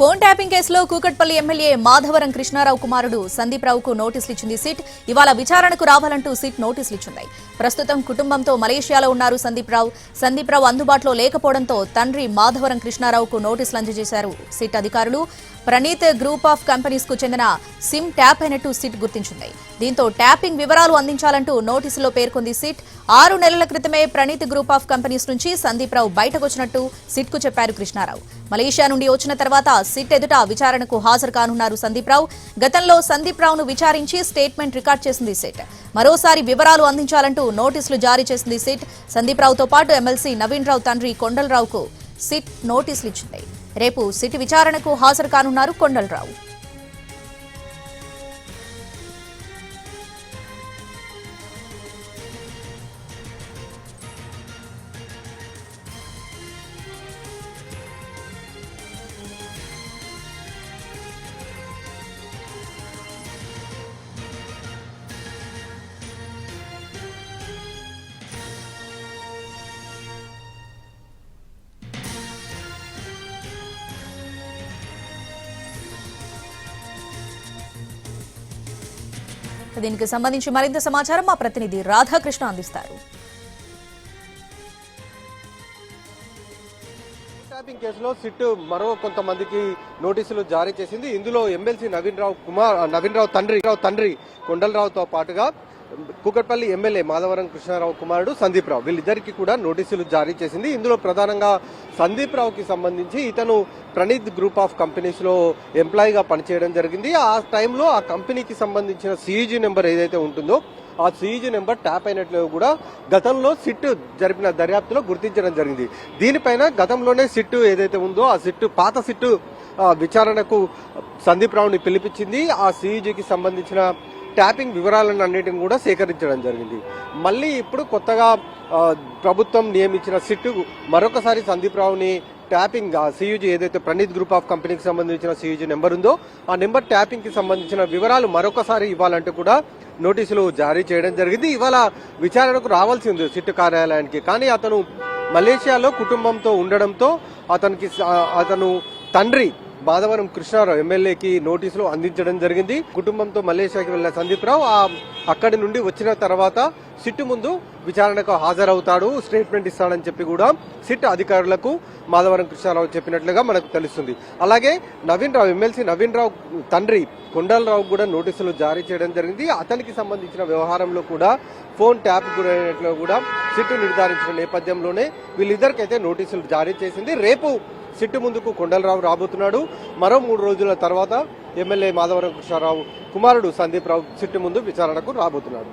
Phone tapping కేసులో Kukatpally MLA Madhavaram Krishnarao కుమారుడు సందీప్ రావుకు నోటీసులు ఇచ్చింది సిట్. ఇవాళ విచారణకు రావాలంటూ సిట్ నోటీసులు ఇచ్చింది. ప్రస్తుతం కుటుంబంతో మలేషియాలో ఉన్నారు సందీప్ రావు అందుబాటులో లేకపోవడంతో తండ్రి మాధవరం కృష్ణారావుకు నోటీసులు అందజేశారు సిట్ అధికారులు. ప్రణీత్ గ్రూప్ ఆఫ్ కంపెనీస్ కు చెందిన సిమ్ ట్యాప్ అయినట్టు సిట్ గుర్తించింది. దీంతో ట్యాపింగ్ వివరాలు అందించాలంటూ నోటీసులో పేర్కొంది సిట్. 6 నెలల క్రితమే ప్రణీత్ గ్రూప్ ఆఫ్ కంపెనీస్ నుంచి సందీప్ రావు బయటకొచ్చినట్టు సిట్ కు చెప్పారు కృష్ణారావు. మలేషియా నుండి వచ్చిన తర్వాత సిట్ ఎదుట విచారణకు హాజరు కానున్నారు సందీప్ రావు. గతంలో సందీప్ రావును విచారించి స్టేట్మెంట్ రికార్డ్ చేసింది సిట్. మరోసారి వివరాలు అందించాలంటూ నోటీసులు జారీ చేసింది సిట్. సందీప్ రావుతో పాటు ఎమ్మెల్సీ నవీన్ రావు తండ్రి కొండలరావుకు సిట్ నోటీసులు ఇచ్చింది. రేపు సిట్ విచారణకు హాజరు కానున్నారు కొండలరావు. దీనికి సంబంధించి మరింత సమాచారం మా ప్రతినిధి రాధాకృష్ణ అందిస్తారు. ట్యాపింగ్ కేసులో సిట్ మరో కొంతమందికి నోటీసులు జారీ చేసింది. ఇందులో ఎమ్మెల్సీ నవీన్ రావు తండ్రి కొండలరావుతో పాటుగా కూకట్పల్లి ఎమ్మెల్యే మాధవరం కృష్ణారావు కుమారుడు సందీప్ రావు వీళ్ళిద్దరికీ కూడా నోటీసులు జారీ చేసింది. ఇందులో ప్రధానంగా సందీప్ రావుకి సంబంధించి ఇతను ప్రణీత్ గ్రూప్ ఆఫ్ కంపెనీస్ లో ఎంప్లాయీగా పనిచేయడం జరిగింది. ఆ టైంలో ఆ కంపెనీకి సంబంధించిన సిఈజీ నెంబర్ ఏదైతే ఉంటుందో ఆ సిఈజీ నెంబర్ ట్యాప్ అయినట్లు కూడా గతంలో సిట్ జరిపిన దర్యాప్తులో గుర్తించడం జరిగింది. దీనిపైన గతంలోనే సిట్ ఏదైతే ఉందో ఆ పాత సిట్ విచారణకు సందీప్ రావుని పిలిపించింది. ఆ సిఈజీకి సంబంధించిన ట్యాపింగ్ వివరాలను అన్నిటిని కూడా సేకరించడం జరిగింది. మళ్ళీ ఇప్పుడు కొత్తగా ప్రభుత్వం నియమించిన సిట్ మరొకసారి సందీప్ రావుని ట్యాపింగ్ సియూజీ ఏదైతే ప్రణీత్ గ్రూప్ ఆఫ్ కంపెనీకి సంబంధించిన సియూజీ నెంబర్ ఉందో ఆ నెంబర్ ట్యాపింగ్ కి సంబంధించిన వివరాలు మరొకసారి ఇవ్వాలంటూ కూడా నోటీసులు జారీ చేయడం జరిగింది. ఇవాళ విచారణకు రావాల్సి ఉంది సిట్ కార్యాలయానికి. కానీ అతను మలేషియాలో కుటుంబంతో ఉండడంతో అతను తండ్రి మాధవరం కృష్ణారావు ఎమ్మెల్యేకి నోటీసులు అందించడం జరిగింది. కుటుంబంతో మలేషియాకి వెళ్లిన సందీప్ రావు అక్కడి నుండి వచ్చిన తర్వాత సిట్ ముందు విచారణకు హాజరవుతాడు, స్టేట్మెంట్ ఇస్తాడని చెప్పి కూడా సిట్ అధికారులకు మాధవరం కృష్ణారావు చెప్పినట్లుగా మనకు తెలుస్తుంది. అలాగే ఎమ్మెల్సీ నవీన్ రావు తండ్రి కొండలరావు కూడా నోటీసులు జారీ చేయడం జరిగింది. అతనికి సంబంధించిన వ్యవహారంలో కూడా ఫోన్ ట్యాప్ గురైనట్లు కూడా సిట్ నిర్ధారించిన నేపథ్యంలోనే వీళ్ళిద్దరికైతే నోటీసులు జారీ చేసింది. రేపు సిట్టు ముందుకు కొండలరావు రాబోతున్నాడు. మరో 3 రోజుల తర్వాత ఎమ్మెల్యే మాధవరం కృష్ణారావు కుమారుడు సందీప్ రావు సిట్టు ముందు విచారణకు రాబోతున్నాడు.